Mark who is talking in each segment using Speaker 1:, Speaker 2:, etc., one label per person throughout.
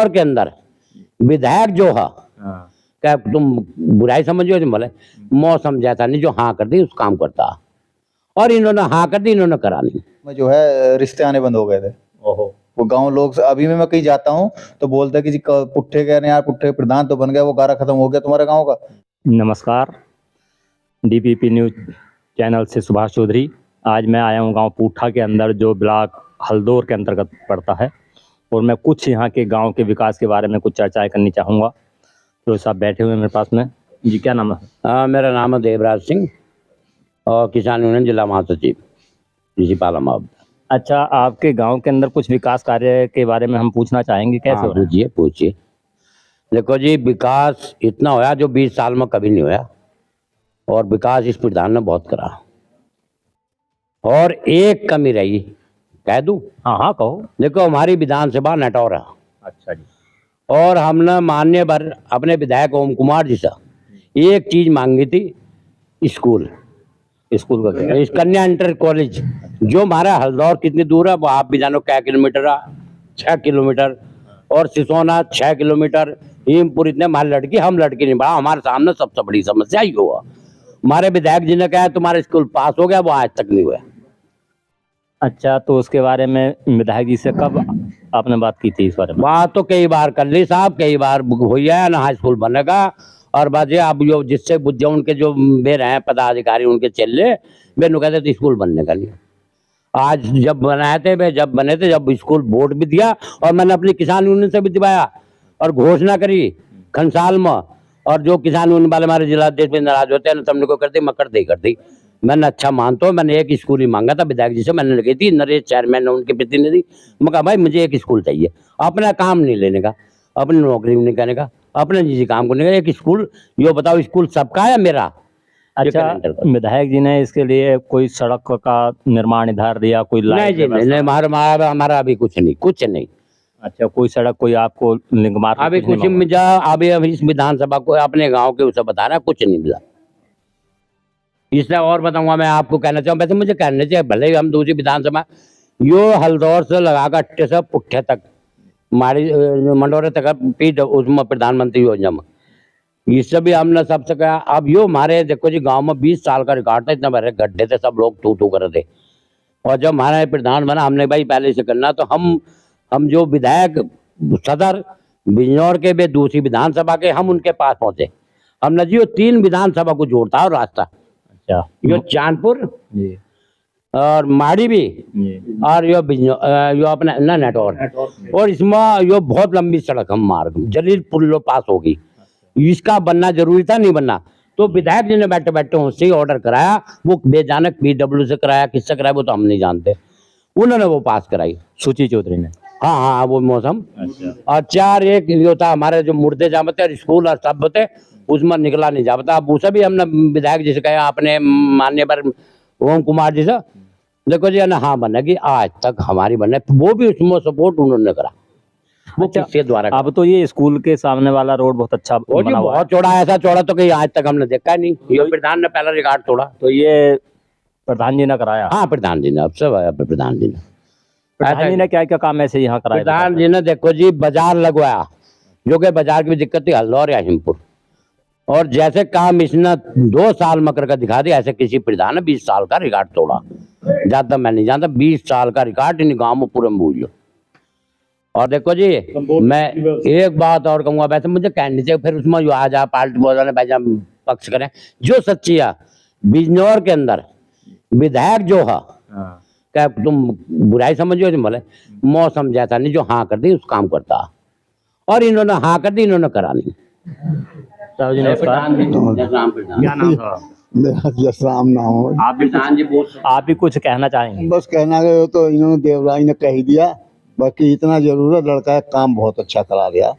Speaker 1: बिजनौर के अंदर विधायक जो है, क्या तुम बुराई समझो तुम बोले, मौसम जैसा नहीं, जो हाँ कर दी उस काम करता, और इन्होंने हाँ कर दी, इन्होंने करा नहीं।
Speaker 2: में जो है रिश्ते आने बंद हो गए थे।
Speaker 3: ओहो।
Speaker 2: वो गांव लोग अभी मैं कहीं जाता हूँ तो बोलते हैं कि जी पुट्ठे कह रहे हैं यार, पुट्ठे प्रधान तो बन गया, वो गारा खत्म हो गया तुम्हारे गांव का।
Speaker 3: नमस्कार, डीपीपी न्यूज चैनल से सुभाष चौधरी। आज मैं आया हूँ गांव पुट्ठा के अंदर, जो ब्लॉक हल्दौर के अंतर्गत पड़ता है, और मैं कुछ यहाँ के गांव के विकास के बारे में कुछ चर्चाएं करनी चाहूँगा। तो साहब बैठे हुए मेरे पास में। जी क्या नाम है?
Speaker 1: मेरा नाम है देवराज सिंह और किसान यूनियन जिला महासचिव इसी पालामाब।
Speaker 3: अच्छा, आपके गांव के अंदर कुछ विकास कार्य के बारे में हम पूछना चाहेंगे, कैसे हो रहा है?
Speaker 1: पूछिए पूछिए। देखो जी, विकास इतना होया जो 20 साल में कभी नहीं होया, और विकास इस प्रधान ने बहुत करा। और एक कमी रही, कह दूं?
Speaker 3: हाँ हाँ कहो।
Speaker 1: देखो, हमारी विधानसभा नटौर है।
Speaker 3: अच्छा जी।
Speaker 1: और हमने माननीय पर अपने विधायक ओम कुमार जी से एक चीज मांगी थी, स्कूल
Speaker 3: स्कूल का
Speaker 1: इस कन्या इंटर कॉलेज जो हमारा हल्दौर कितनी दूर है वो आप भी जानो, क्या किलोमीटर है? 6 किलोमीटर। और सिसोना 6 किलोमीटर। हिमपुर इतने, हमारे लड़की, हम लड़की नहीं बढ़ा, हमारे सामने सबसे बड़ी समस्या ही हुआ। हमारे विधायक जी ने कहा तुम्हारा स्कूल पास हो गया, वो आज तक नहीं हुआ।
Speaker 3: अच्छा, तो उसके बारे में विधायक जी से कब आपने बात की थी इस बारे में?
Speaker 1: बात तो कई बार कर ली साहब, कई बार हुई है ना, हाई स्कूल बनेगा। और बाजे अब जो जिससे बुद्धि उनके जो वे रहे पदाधिकारी, उनके चेले वे नु कहते थे स्कूल बनने का नहीं। आज जब बनाए थे वे, जब बने थे, जब स्कूल बोर्ड भी दिया, और मैंने अपनी किसान यूनियन से भी दिवाया और घोषणा करी खनसाल में। और जो किसान यूनियन वाले हमारे जिला अध्यक्ष में नाराज होते हैं, तुमने को कर दी, मैं कर दी। मैंने अच्छा मानता हूँ, मैंने एक स्कूल ही मांगा था विधायक जी से, मैंने लगी थी नरेश चेयरमैन उनके प्रतिनिधि, मैं कहा भाई मुझे एक स्कूल चाहिए, अपना काम नहीं लेने का, अपनी नौकरी नहीं करने का, अपने निजी काम करने का, एक स्कूल। यो बताओ, स्कूल सबका है मेरा?
Speaker 3: अच्छा, विधायक जी ने इसके लिए कोई सड़क का निर्माण इधर दिया, कोई
Speaker 1: नहीं जी, नहीं, हमारा अभी कुछ नहीं।
Speaker 3: अच्छा, कोई सड़क, कोई आपको लिंक मार्ग
Speaker 1: अभी कुछ मिला? अभी इस विधानसभा को अपने गांव के उसे बता रहा, कुछ नहीं मिला। इसलिए और बताऊंगा, मैं आपको कहना चाहूँ, वैसे मुझे कहना चाहिए, भले ही हम दूसरी विधानसभा, यो हल्दौर से लगाकर अट्टे से पुट्ठे तक, हमारी मंडोरे तक उसमें प्रधानमंत्री योजना में, इससे भी हमने सबसे कहा। अब यो हमारे देखो जी, गांव में 20 साल का रिकॉर्ड था, इतने बड़े गड्ढे थे, सब लोग तू कर रहे थे। और जब हमारा प्रधान बना, हमने भाई पहले से करना, तो हम जो विधायक सदर बिजनौर के वे दूसरी विधानसभा के, हम उनके पास पहुंचे। हमने जी 3 विधानसभा को जोड़ता है रास्ता। अच्छा, यो चांदपुर जी, और माड़ी भी, और यो अपना नटौर, और इसमें यो बहुत लंबी सड़क हम मार्ग जलीलपुर लो पास होगी। इसका बनना जरूरी था, नहीं बनना, तो विधायक जी ने बैठे बैठे उससे ही ऑर्डर कराया। वो बेजानक PW से कराया, किससे कराया वो तो हम नहीं जानते, उन्होंने वो पास कराई, सुची चौधरी ने। हाँ, वो मौसम। और 4-1 जो था हमारे, जो मुर्दे जामते और स्कूल और सब होते, उसमें निकला नहीं जाता। अब उसे भी हमने विधायक जी से कहा, अपने माननीय पर ओम कुमार जी से, देखो जी ना, हाँ बनेगी, आज तक हमारी बने, वो भी उसमें सपोर्ट उन्होंने करा, वो किसके द्वारा।
Speaker 3: अब तो ये स्कूल के सामने वाला रोड बहुत अच्छा बना हुआ है।
Speaker 1: बहुत चौड़ा, ऐसा चौड़ा तो कहीं आज तक हमने देखा नहीं। ये प्रधान ने पहला रिकॉर्ड तोड़ा,
Speaker 3: तो ये प्रधान जी ने कराया?
Speaker 1: हाँ, प्रधान जी ने, अब सब प्रधान जी ने
Speaker 3: क्या क्या काम ऐसे यहाँ कराया?
Speaker 1: प्रधान जी ने देखो जी, बाजार लगवाया, जो कि बाजार की भी दिक्कत थी हल्दौर या हिमपुर, और जैसे काम इसने 2 साल में करके दिखा दिया, ऐसे किसी प्रधान ने 20 साल का रिकॉर्ड तोड़ा। ज्यादा मैं नहीं जानता, 20 साल का रिकॉर्ड इन गाँव में पूरे में भूल लो। और देखो जी, मैं एक बात और कहूँगा, वैसे मुझे कहनी चाहिए, फिर उसमें जो आ जा पार्टी वाले भाई पक्ष करें, जो सच्ची है बिजनौर के अंदर विधायक जो है, क्या तुम बुराई समझो तुम बोले, मौसम जैसा नहीं, जो हाँ कर दी उस काम करता, और इन्होंने हाँ कर दी, इन्होंने करा नहीं।
Speaker 3: क्या नाम था?
Speaker 4: मेरा जसराम नाम हो।
Speaker 3: आप भी कुछ कहना चाहेंगे?
Speaker 4: बस कहना गए तो इन्होंने देवराज ने कह दिया, बाकी इतना जरूर है, लड़का है काम बहुत अच्छा करा दिया।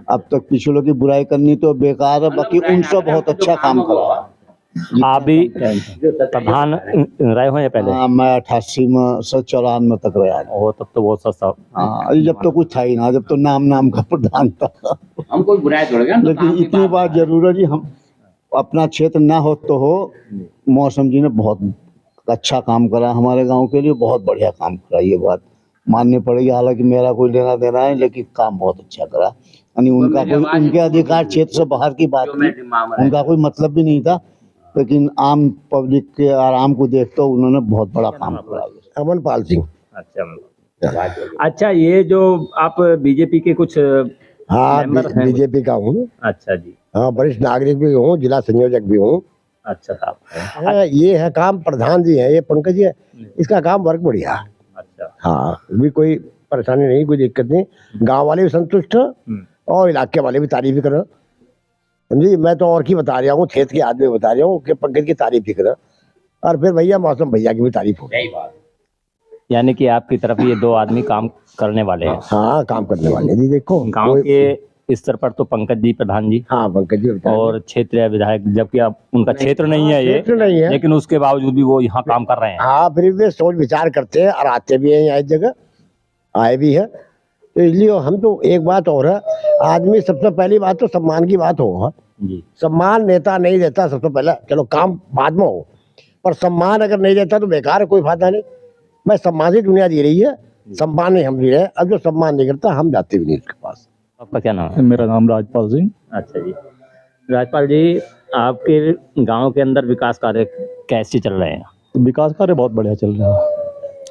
Speaker 4: अब तक पिछलों की बुराई करनी तो बेकार है, बाकी उनसे बहुत अच्छा काम करा।
Speaker 3: आप भी प्रधान रहे हो या पहले?
Speaker 4: हाँ, मैं 88 में से 94 तक रहा।
Speaker 3: ओ, तब तो बहुत सस्ता।
Speaker 4: हाँ, जब तो कुछ था ही ना, जब तो नाम का प्रधान था।
Speaker 1: हम कोई बुराई थोड़ा गया,
Speaker 4: लेकिन इतनी बात जरूर है जी, हम अपना क्षेत्र ना हो तो हो, मौसम जी ने बहुत अच्छा काम करा हमारे गांव के लिए, बहुत बढ़िया काम करा, ये बात माननी पड़ेगी। हालांकि मेरा कोई लेना देना है, लेकिन काम बहुत अच्छा करा। यानी उनका कोई उनके अधिकार क्षेत्र से बाहर की बात थी, उनका कोई मतलब भी नहीं था, लेकिन आम पब्लिक के आराम को देखते हुए उन्होंने बहुत बड़ा काम करा।
Speaker 5: अमनपाल सिंह।
Speaker 3: अच्छा, ये जो आप बीजेपी के कुछ
Speaker 5: हाँ,
Speaker 3: मेंबर हैं?
Speaker 5: बीजेपी का हूँ।
Speaker 3: अच्छा जी,
Speaker 5: हाँ, वरिष्ठ नागरिक भी हूँ, जिला संयोजक भी हूँ।
Speaker 3: अच्छा साहब।
Speaker 5: हाँ, ये है काम प्रधान जी है, ये पंकज जी है, इसका काम वर्क बढ़िया।
Speaker 3: अच्छा,
Speaker 5: हाँ, भी कोई परेशानी नहीं, कोई दिक्कत नहीं, गांव वाले भी संतुष्ट हैं और इलाके वाले भी तारीफ कर रहे हैं। समझी, मैं तो और की बता रहा हूँ, क्षेत्र के आदमी बता रहा हूँ कि पंकज की तारीफ ही कर रहे हैं। और फिर भैया मौसम भैया की भी तारीफ हो।
Speaker 3: यानी कि आपकी तरफ ये दो आदमी काम करने वाले हैं।
Speaker 5: हाँ, काम करने वाले जी। देखो
Speaker 3: गांव के स्तर पर तो पंकज जी प्रधान जी,
Speaker 5: हाँ, पंकज जी बता रहे हैं।
Speaker 3: और क्षेत्रीय विधायक, जबकि आप उनका क्षेत्र नहीं है ये,
Speaker 5: क्षेत्र नहीं है,
Speaker 3: लेकिन उसके बावजूद भी वो यहाँ काम कर रहे हैं।
Speaker 5: हाँ, फिर वे सोच विचार करते हैं और आते भी हैं यहाँ इस जगह, आए भी है। तो इसलिए हम तो एक बात और है, आदमी सबसे पहली बात तो सम्मान की बात हो
Speaker 3: जी।
Speaker 5: सम्मान नेता नहीं देता सबसे पहले, चलो काम बाद में हो, पर सम्मान अगर नहीं देता तो बेकार है, कोई फायदा नहीं। मैं सम्मान से दुनिया दे रही है, सम्मान नहीं हम दे रहे हैं। अब जो सम्मान नहीं करता हम जाते भी नहीं उसके पास।
Speaker 3: आपका क्या नाम है?
Speaker 6: मेरा नाम राजपाल सिंह।
Speaker 3: अच्छा जी, राजपाल जी, आपके गांव के अंदर विकास कार्य कैसे चल रहे हैं?
Speaker 6: विकास कार्य बहुत बढ़िया चल रहा है।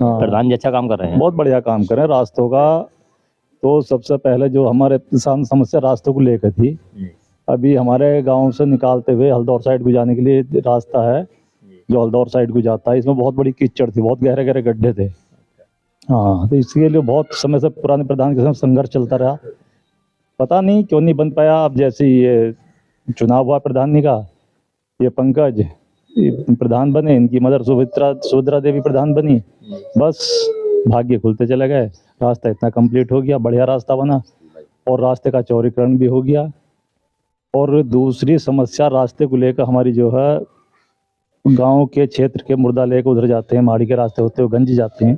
Speaker 6: हाँ,
Speaker 3: प्रधान जी अच्छा काम कर रहे हैं।
Speaker 6: बहुत बढ़िया काम कर रहे हैं। रास्तों का तो सबसे पहले जो हमारे समस्या रास्तों को लेकर थी, अभी हमारे गांव से निकालते हुए हल्दौर साइड को जाने के लिए रास्ता है जो हल्दौर साइड को जाता है, इसमें बहुत बड़ी कीचड़ थी, बहुत गहरे गहरे गड्ढे थे। हाँ, तो इसके लिए बहुत समय से पुराने प्रधान के साथ संघर्ष चलता रहा, पता नहीं क्यों नहीं बन पाया। अब जैसे ये चुनाव हुआ प्रधान का, ये पंकज ये प्रधान बने, इनकी मदर सुभद्रा देवी प्रधान बनी, बस भाग्य खुलते चले गए। रास्ता इतना कंप्लीट हो गया, बढ़िया रास्ता बना, और रास्ते का चौड़ीकरण भी हो गया। और दूसरी समस्या रास्ते को लेकर हमारी जो है, गांव के क्षेत्र के मुर्दा लेकर उधर जाते हैं, माड़ी के रास्ते होते हुए गंज जाते हैं,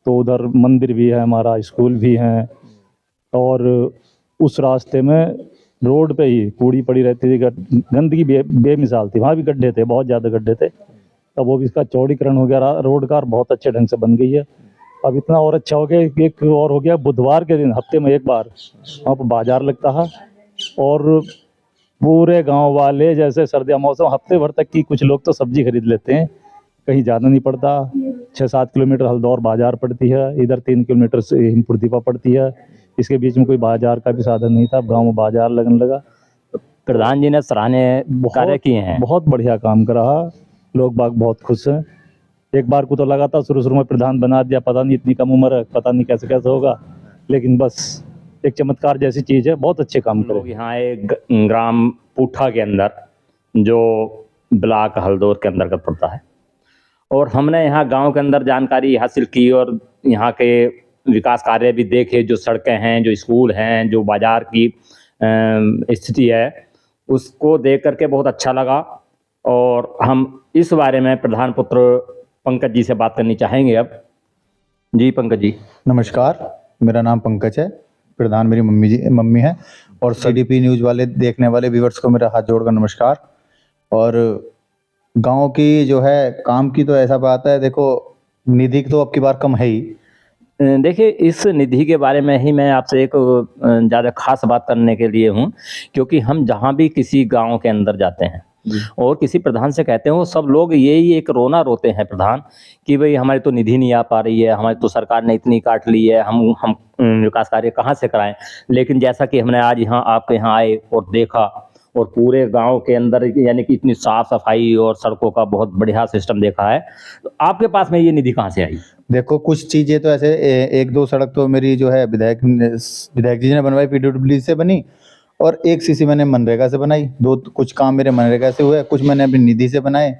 Speaker 6: तो उधर मंदिर भी है हमारा, स्कूल भी है, और उस रास्ते में रोड पे ही कूड़ी पड़ी रहती थी, गंदगी बेमिसाल थी, वहाँ भी गड्ढे थे, बहुत ज़्यादा गड्ढे थे। तब वो भी इसका चौड़ीकरण हो गया रोड का, बहुत अच्छे ढंग से बन गई है। अब इतना और अच्छा हो गया, एक और हो गया, बुधवार के दिन हफ्ते में एक बार वहाँ पर बाजार लगता है, और पूरे गांव वाले, जैसे सर्दियाँ मौसम, हफ्ते भर तक की कुछ लोग तो सब्जी खरीद लेते हैं, कहीं जाना नहीं पड़ता। 6-7 किलोमीटर हल्दौर बाजार पड़ती है, इधर 3 किलोमीटर से हिमपुर दीपा पड़ती है, इसके बीच में कोई बाजार का भी साधन नहीं था, गांव में बाजार लगने लगा।
Speaker 3: प्रधान जी ने सराहनीय कार्य किए हैं,
Speaker 6: बहुत बढ़िया काम करा, लोग बाग बहुत खुश हैं। एक बार को तो लगा था शुरू में प्रधान बना दिया, पता नहीं इतनी कम उम्र है, पता नहीं कैसे कैसे होगा, लेकिन बस एक चमत्कार जैसी चीज़ है, बहुत अच्छे काम करे।
Speaker 3: यहाँ एक ग्राम पूठा के अंदर, जो ब्लॉक हल्दौर के अंतर्गत पड़ता है, और हमने यहाँ गांव के अंदर जानकारी हासिल की और यहाँ के विकास कार्य भी देखे, जो सड़कें हैं, जो स्कूल हैं, जो बाजार की स्थिति है, उसको देख करके बहुत अच्छा लगा। और हम इस बारे में प्रधान पुत्र पंकज जी से बात करनी चाहेंगे अब। जी पंकज जी।
Speaker 2: नमस्कार, मेरा नाम पंकज है, प्रधान मेरी मम्मी है, और CDP न्यूज़ वाले देखने वाले व्यूअर्स को मेरा हाथ जोड़कर नमस्कार। और गांव की जो है काम की तो ऐसा बात है, देखो निधि तो अब की बार कम है ही।
Speaker 3: देखिए, इस निधि के बारे में ही मैं आपसे एक ज़्यादा खास बात करने के लिए हूँ, क्योंकि हम जहाँ भी किसी गांव के अंदर जाते हैं और किसी प्रधान से कहते हैं, वो सब लोग यही एक रोना रोते हैं प्रधान, कि भाई हमारी तो निधि नहीं आ पा रही है, हमारी तो सरकार ने इतनी काट ली है, हम विकास कार्य कहाँ से कराएं। लेकिन जैसा कि हमने आज यहाँ आपके यहाँ आए और देखा, और पूरे गांव के अंदर यानी कि इतनी साफ सफाई और सड़कों का बहुत बढ़िया सिस्टम देखा है, तो आपके पास में ये निधि कहाँ से आई?
Speaker 2: देखो कुछ चीज़ें तो ऐसे 1-2 सड़क तो मेरी जो है विधायक जी ने बनवाई, PWD से बनी, और 1 CC मैंने मनरेगा से बनाई, कुछ काम मेरे मनरेगा से हुए, कुछ मैंने अपनी निधि से बनाए।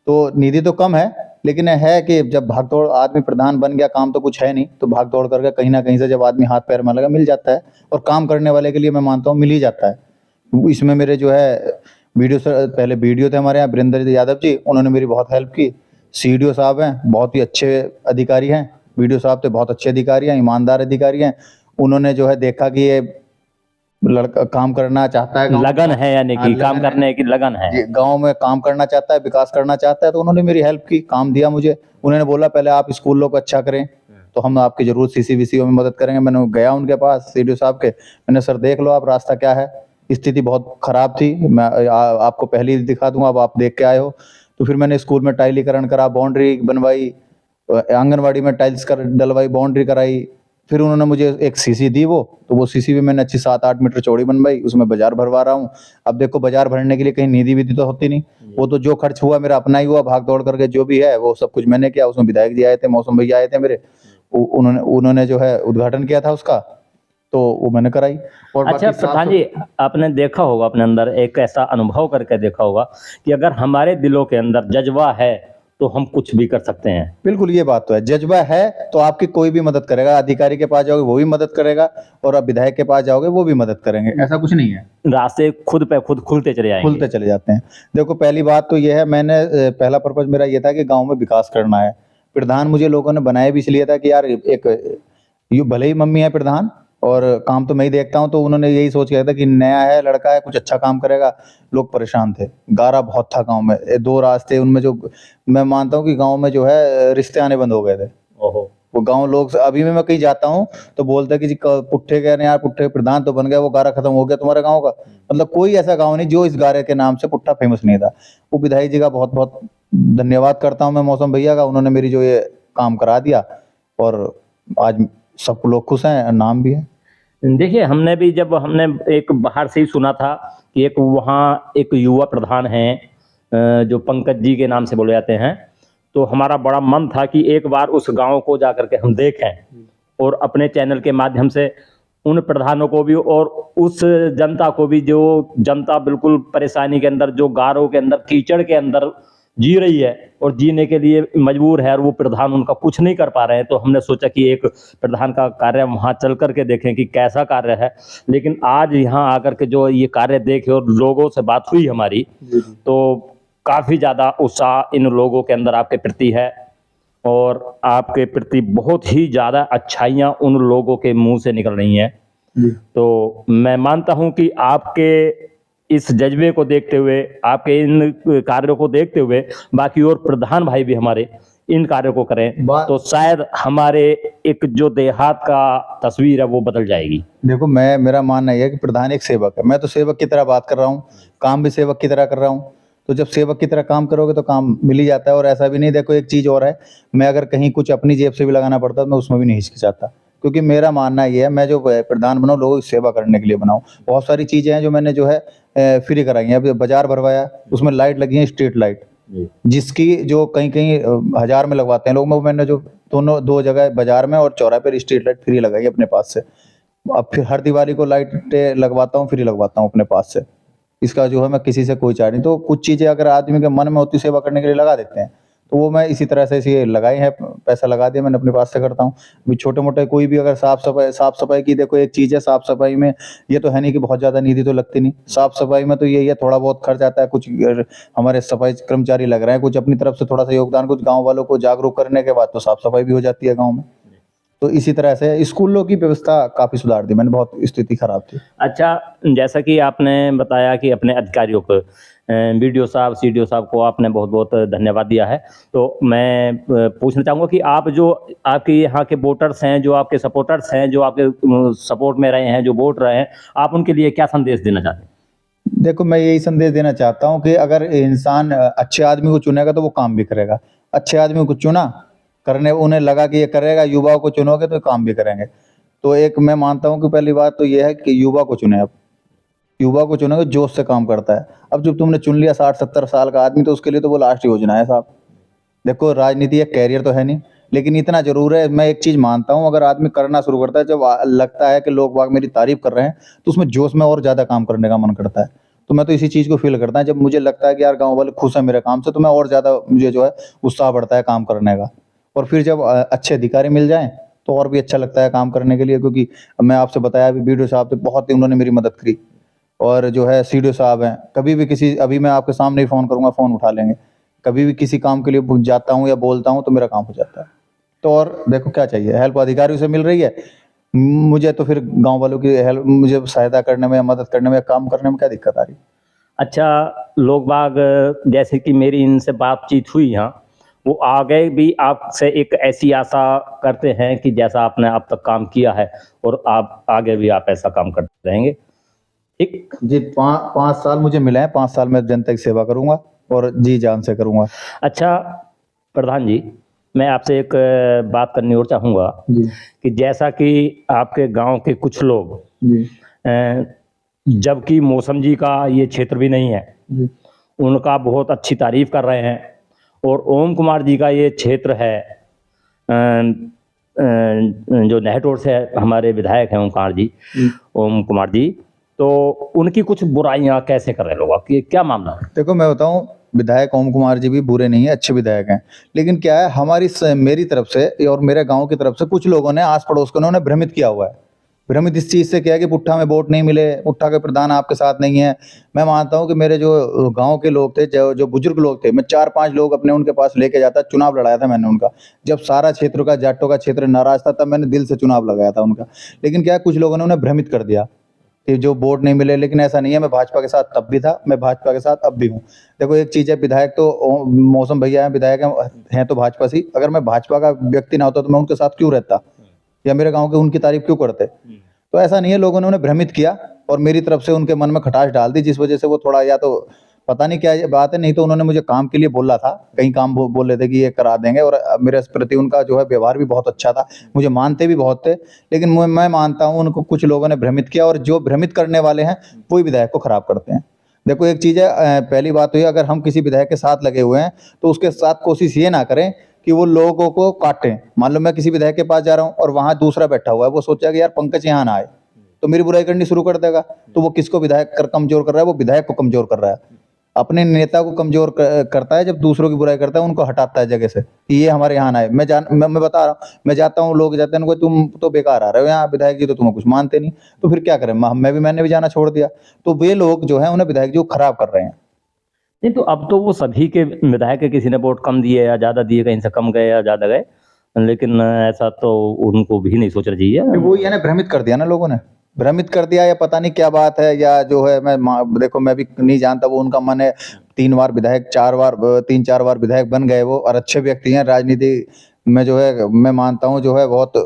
Speaker 2: तो निधि तो कम है, लेकिन है कि जब भाग दौड़ आदमी प्रधान बन गया, काम तो कुछ है नहीं, तो भाग दौड़ करके कहीं ना कहीं से जब आदमी हाथ पैर में लगा मिल जाता है, और काम करने वाले के लिए मैं मानता हूँ मिल ही जाता है। इसमें मेरे जो है पहले वीडियो थे हमारे यहाँ वीरेंद्र यादव जी, उन्होंने मेरी बहुत हेल्प की। CDO साहब हैं, बहुत ही अच्छे अधिकारी हैं, वीडियो साहब तो बहुत अच्छे अधिकारी हैं, ईमानदार अधिकारी हैं। उन्होंने जो है देखा कि ये लड़का काम करना चाहता है,
Speaker 3: लगन है, यानी कि काम करने की लगन है,
Speaker 2: गांव में काम करना चाहता है, विकास करना चाहता है, तो उन्होंने मेरी हेल्प की, काम दिया मुझे। उन्होंने बोला पहले आप स्कूलों को अच्छा करें, तो हम आपकी जरूर CCVCO में मदद करेंगे। मैंने गया उनके पास CDO साहब के, मैंने सर देख लो आप रास्ता क्या है, स्थिति बहुत खराब थी, मैं आपको पहले ही दिखा दूंगा, अब आप देख के आए हो। तो फिर मैंने स्कूल में टाइलीकरण करा, बाउंड्री बनवाई, आंगनवाड़ी में टाइल्स कर डलवाई, बाउंड्री कराई। फिर उन्होंने मुझे एक CC दी तो वो CC भी मैंने अच्छी 7-8 मीटर चौड़ी बनवाई, उसमें बाजार भरवा रहा हूँ। अब देखो बाजार भरने के लिए कहीं निधि विधि तो होती नहीं, वो तो जो खर्च हुआ मेरा अपना ही हुआ, भाग दौड़ करके जो भी है वो सब कुछ मैंने किया। उसमें विधायक जी आए थे, मौसम भैया आए थे मेरे, उन्होंने जो है उद्घाटन किया था उसका, तो वो मैंने कराई। और
Speaker 3: अच्छा प्रधान जी, आपने देखा होगा अपने अंदर एक ऐसा अनुभव करके देखा होगा कि अगर हमारे दिलों के अंदर जज्बा है तो हम कुछ भी कर सकते हैं।
Speaker 2: बिल्कुल ये बात तो है, जज्बा है तो आपकी कोई भी मदद करेगा, अधिकारी के पास जाओगे वो भी मदद करेगा, और आप विधायक के पास जाओगे वो भी मदद करेंगे, ऐसा कुछ नहीं है।
Speaker 3: रास्ते खुद पे खुद खुलते चले जाएंगे।
Speaker 2: खुलते चले जाते हैं। देखो पहली बात तो ये है, मैंने पहला पर्पज मेरा ये था कि गांव में विकास करना है। प्रधान मुझे लोगों ने बनाया भी इसलिए था कि यार एक भले ही मम्मी है प्रधान और काम तो मैं ही देखता हूँ, तो उन्होंने यही सोच किया था कि नया है, लड़का है, कुछ अच्छा काम करेगा। लोग परेशान थे, गारा बहुत था गांव में, 2 रास्ते उनमें जो मैं मानता हूँ कि गांव में जो है रिश्ते आने बंद हो गए थे।
Speaker 3: ओहो,
Speaker 2: वो गांव लोग अभी भी मैं कहीं जाता हूँ तो बोलते हैं कि जी पुट्ठे कह रहे हैं यार, पुट्ठे प्रधान तो बन गया, वो गारा खत्म हो गया तुम्हारे गांव का। मतलब कोई ऐसा गांव नहीं जो इस गारे के नाम से पुट्ठा फेमस नहीं था। वो विधायक जी का बहुत बहुत धन्यवाद करता हूँ मैं, मौसम भैया का, उन्होंने मेरी जो ये काम करा दिया और आज सब लोग खुश हैं, नाम भी है।
Speaker 3: देखिए हमने भी जब हमने एक बाहर से ही सुना था कि एक वहाँ एक युवा प्रधान हैं जो पंकज जी के नाम से बोले जाते हैं, तो हमारा बड़ा मन था कि एक बार उस गांव को जा करके हम देखें और अपने चैनल के माध्यम से उन प्रधानों को भी और उस जनता को भी, जो जनता बिल्कुल परेशानी के अंदर, जो गारों के अंदर, कीचड़ के अंदर जी रही है और जीने के लिए मजबूर है और वो प्रधान उनका कुछ नहीं कर पा रहे हैं, तो हमने सोचा कि एक प्रधान का कार्य वहाँ चल करके देखें कि कैसा कार्य है। लेकिन आज यहाँ आकर के जो ये कार्य देखे और लोगों से बात हुई हमारी, तो काफ़ी ज़्यादा उत्साह इन लोगों के अंदर आपके प्रति है और आपके प्रति बहुत ही ज़्यादा अच्छाइयाँ उन लोगों के मुंह से निकल रही हैं। तो मैं मानता हूँ कि आपके इस जज्बे को देखते हुए, आपके इन कार्यों को देखते हुए बाकी और प्रधान भाई भी हमारे इन कार्यों को करें तो शायद हमारे एक जो देहात का तस्वीर है वो बदल जाएगी।
Speaker 2: देखो मेरा मानना यह है कि प्रधान एक सेवक है, मैं तो सेवक की तरह बात कर रहा हूँ, काम भी सेवक की तरह कर रहा हूँ। तो जब सेवक की तरह काम करोगे तो काम मिल ही जाता है। और ऐसा भी नहीं, देखो एक चीज़ और है, मैं अगर कहीं कुछ अपनी जेब से भी लगाना पड़ता तो मैं उसमें भी नहीं हिचकिचाता, क्योंकि मेरा मानना ये है, मैं जो प्रधान बनाऊँ लोगों की सेवा करने के लिए बनाऊँ। बहुत सारी चीज़ें हैं जो मैंने जो है फ्री कराई हैं। अभी बाजार भरवाया, उसमें लाइट लगी है, स्ट्रीट लाइट, जिसकी जो कहीं कहीं 1000 में लगवाते हैं लोग, मैंने जो दोनों 2 जगह बाजार में और चौराहे पर स्ट्रीट लाइट फ्री लगाई अपने पास से। अब फिर हर दिवाली को लाइटें लगवाता हूँ, फ्री लगवाता हूँ अपने पास से। इसका जो है मैं किसी से कोई चार्ज नहीं। तो कुछ चीज़ें अगर आदमी के मन में होती सेवा करने के लिए लगा देते हैं, तो वो मैं इसी तरह से इसे लगाई है, पैसा लगा दिया मैंने, अपने पास से करता हूँ। अभी छोटे मोटे कोई भी अगर साफ सफाई की, देखो एक चीज़ है, साफ सफाई में ये तो है नहीं कि बहुत ज़्यादा निधि तो लगती नहीं, साफ सफाई में तो यही है थोड़ा बहुत खर्च आता है। कुछ हमारे सफाई कर्मचारी लग रहे हैं, कुछ अपनी तरफ से थोड़ा सा योगदान, कुछ गाँव वालों को जागरूक करने के बाद तो साफ सफाई भी हो जाती है गाँव में। तो इसी तरह से स्कूलों की व्यवस्था काफ़ी सुधार दी मैंने, बहुत स्थिति खराब थी।
Speaker 3: अच्छा, जैसा कि आपने बताया कि अपने अधिकारियों को, BDO साहब, CDO साहब को आपने बहुत बहुत धन्यवाद दिया है, तो मैं पूछना चाहूँगा कि आप जो आपके यहाँ के वोटर्स हैं, जो आपके सपोर्टर्स हैं, जो आपके सपोर्ट में रहे हैं, जो वोट रहे हैं, आप उनके लिए क्या संदेश देना चाहते हैं?
Speaker 2: देखो मैं यही संदेश देना चाहता हूँ कि अगर इंसान अच्छे आदमी को चुनेगा तो वो काम भी करेगा। अच्छे आदमी को चुना, करने उन्हें लगा कि ये करेगा, युवाओं को चुनोगे तो काम भी करेंगे। तो एक मैं मानता हूँ कि पहली बात तो ये है कि युवा को चुने, अब युवा को चुनोगे जोश से काम करता है। अब जब तुमने चुन लिया 60-70 साल का आदमी, तो उसके लिए तो वो लास्ट योजना है साहब। देखो राजनीति एक कैरियर तो है नहीं, लेकिन इतना जरूर है, मैं एक चीज़ मानता हूँ, अगर आदमी करना शुरू करता है, जब लगता है कि लोग बाग मेरी तारीफ कर रहे हैं, तो उसमें जोश में और ज़्यादा काम करने का मन करता है। तो मैं तो इसी चीज़ को फील करता है, जब मुझे लगता है कि यार गाँव वाले खुश हैं मेरे काम से, तो मैं और ज़्यादा मुझे जो है उत्साह बढ़ता है काम करने का। और फिर जब अच्छे अधिकारी मिल जाएं तो और भी अच्छा लगता है काम करने के लिए, क्योंकि मैं आपसे बताया अभी BDO साहब से बहुत ही उन्होंने मेरी मदद करी, और जो है CDO साहब हैं, कभी भी किसी, अभी मैं आपके सामने ही फ़ोन करूँगा, फ़ोन उठा लेंगे। कभी भी किसी काम के लिए जाता हूँ या बोलता हूँ तो मेरा काम हो जाता है। तो और देखो क्या चाहिए, हेल्प अधिकारियों से मिल रही है, मुझे तो फिर गाँव वालों की हेल्प, मुझे सहायता करने में, मदद करने में, काम करने में क्या दिक्कत आ रही।
Speaker 3: अच्छा, लोग बाग जैसे कि मेरी इनसे बातचीत हुई यहाँ, वो आगे भी आपसे एक ऐसी आशा करते हैं कि जैसा आपने अब तक काम किया है और आप आगे भी आप ऐसा काम करते रहेंगे। ठीक।
Speaker 2: जी, 5 साल मुझे मिले हैं, 5 साल में जनता की सेवा करूंगा और जी जान से करूंगा।
Speaker 3: अच्छा प्रधान जी, मैं आपसे एक बात करनी और चाहूँगा
Speaker 2: जी
Speaker 3: कि जैसा कि आपके गांव के कुछ लोग
Speaker 2: जी
Speaker 3: जबकि मौसम जी का ये क्षेत्र भी नहीं है,
Speaker 2: जी
Speaker 3: उनका बहुत अच्छी तारीफ कर रहे हैं, और ओम कुमार जी का ये क्षेत्र है, जो नेहटोर से हमारे विधायक हैं ओमकार जी, ओम कुमार जी, तो उनकी कुछ बुराइयां कैसे कर रहे हैं लोग, कि क्या मामला है?
Speaker 2: देखो मैं बताऊं, विधायक ओम कुमार जी भी बुरे नहीं है, अच्छे विधायक हैं, लेकिन क्या है मेरी तरफ से और मेरे गांव की तरफ से कुछ लोगों ने आस पड़ोस को उन्होंने भ्रमित किया हुआ है। भ्रमित इस चीज़ से किया है कि पुट्ठा में वोट नहीं मिले, पुट्ठा के प्रधान आपके साथ नहीं है। मैं मानता हूं कि मेरे जो गांव के लोग थे, जो बुजुर्ग लोग थे, मैं 4-5 लोग अपने उनके पास लेके जाता, चुनाव लड़ाया था मैंने उनका। जब सारा क्षेत्र का जाटों का क्षेत्र नाराज था, तब मैंने दिल से चुनाव लगाया था उनका। लेकिन क्या है, कुछ लोगों ने उन्हें भ्रमित कर दिया कि जो वोट नहीं मिले, लेकिन ऐसा नहीं है। मैं भाजपा के साथ तब भी था, मैं भाजपा के साथ अब भी हूँ। देखो एक चीज़ है, विधायक तो मौसम भैया हैं, विधायक हैं तो भाजपा से। अगर मैं भाजपा का व्यक्ति ना होता तो मैं उनके साथ क्यों रहता, या मेरे गाँव के उनकी तारीफ क्यों करते? तो ऐसा नहीं है, लोगों ने उन्हें भ्रमित किया और मेरी तरफ से उनके मन में खटास डाल दी, जिस वजह से वो थोड़ा, या तो पता नहीं क्या ये बात है, नहीं तो उन्होंने मुझे काम के लिए बोला था, कहीं काम बोल रहे थे कि ये करा देंगे, और मेरे प्रति उनका जो है व्यवहार भी बहुत अच्छा था, मुझे मानते भी बहुत थे। लेकिन मैं मानता हूँ उनको कुछ लोगों ने भ्रमित किया, और जो भ्रमित करने वाले हैं वही विधायक को खराब करते हैं। देखो एक चीज़ है, पहली बात तो ये, अगर हम किसी विधायक के साथ लगे हुए हैं तो उसके साथ कोशिश ये ना करें कि वो लोगों को काटें। मान लो मैं किसी विधायक के पास जा रहा हूँ और वहाँ दूसरा बैठा हुआ है, वो सोचा कि यार पंकज यहाँ ना आए, तो मेरी बुराई करनी शुरू कर देगा। तो वो किसको विधायक कमजोर कर रहा है? वो विधायक को कमजोर कर रहा है, अपने नेता को कमजोर करता है। जब दूसरों की बुराई करता है, उनको हटाता है जगह से कि ये हमारे यहाँ ना आए। मैं बता रहा हूँ, मैं जाता हूँ, लोग जाते हैं उनको, तुम तो बेकार आ रहे हो यहाँ, विधायक जी तो तुम्हें कुछ मानते नहीं। तो फिर क्या करें, मैंने भी जाना छोड़ दिया। तो वे लोग जो है उन्हें विधायक जी को खराब कर रहे हैं।
Speaker 3: नहीं तो अब तो वो सभी के विधायक के किसी ने वोट कम दिए या ज़्यादा दिए, कहीं से कम गए या ज़्यादा गए, लेकिन ऐसा तो उनको भी नहीं सोचना चाहिए।
Speaker 2: वो ये ना भ्रमित कर दिया ना, लोगों ने भ्रमित कर दिया, या पता नहीं क्या बात है, या जो है देखो मैं भी नहीं जानता, वो उनका मन है। 3 बार विधायक, 3-4 बार विधायक बन गए वो, और अच्छे व्यक्ति हैं, राजनीति में जो है मैं मानता हूँ जो है बहुत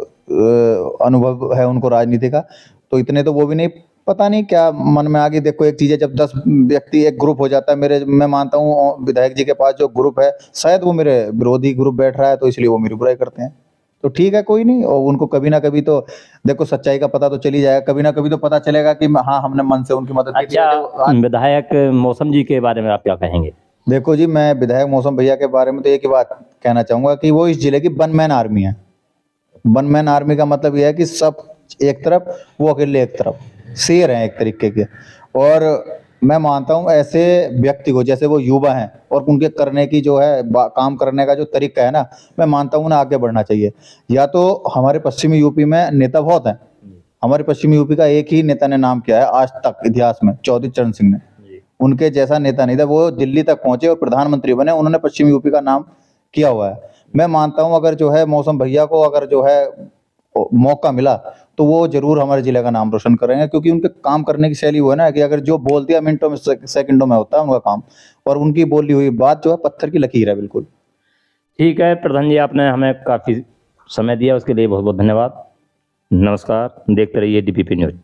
Speaker 2: अनुभव है उनको राजनीति का। तो इतने तो वो भी नहीं, पता नहीं क्या मन में आ गई। देखो एक चीज़ है, जब 10 व्यक्ति एक ग्रुप हो जाता है, मैं मानता हूँ विधायक जी के पास जो ग्रुप है, शायद वो मेरे विरोधी ग्रुप बैठ रहा है, तो इसलिए वो मेरी बुराई करते हैं। तो ठीक है, कोई नहीं, और उनको कभी ना कभी तो देखो सच्चाई का पता तो चल ही जाएगा, कभी ना कभी तो पता चलेगा कि हाँ हमने मन से उनकी मदद की थी।
Speaker 3: अच्छा, विधायक मौसम जी के बारे में आप क्या कहेंगे?
Speaker 2: देखो जी, मैं विधायक मौसम भैया के बारे में तो एक ही बात कहना चाहूंगा कि वो इस जिले की वन मैन आर्मी है। वन मैन आर्मी का मतलब यह है कि सब एक तरफ, वो अकेले एक तरफ, शेर हैं एक तरीके के। और मैं मानता हूँ ऐसे व्यक्ति को, जैसे वो युवा हैं और उनके करने की जो है काम करने का जो तरीका है ना, मैं मानता हूँ उन्हें आगे बढ़ना चाहिए। या तो हमारे पश्चिमी यूपी में नेता बहुत हैं, हमारे पश्चिमी यूपी का एक ही नेता ने नाम किया है आज तक इतिहास में, चौधरी चरण सिंह ने। उनके जैसा नेता नहीं था, वो दिल्ली तक पहुंचे और प्रधानमंत्री बने, उन्होंने पश्चिमी यूपी का नाम किया हुआ है। मैं मानता हूं अगर जो है मौसम भैया को अगर जो है मौका मिला तो वो जरूर हमारे जिले का नाम रोशन करेंगे, क्योंकि उनके काम करने की शैली वो है ना कि अगर जो बोल दिया मिनटों में, सेकंडों में होता है उनका काम, और उनकी बोली हुई बात जो है पत्थर की लकीर है बिल्कुल।
Speaker 3: ठीक है प्रधान जी, आपने हमें काफ़ी समय दिया, उसके लिए बहुत बहुत धन्यवाद। नमस्कार, देखते रहिए DPP न्यूज़।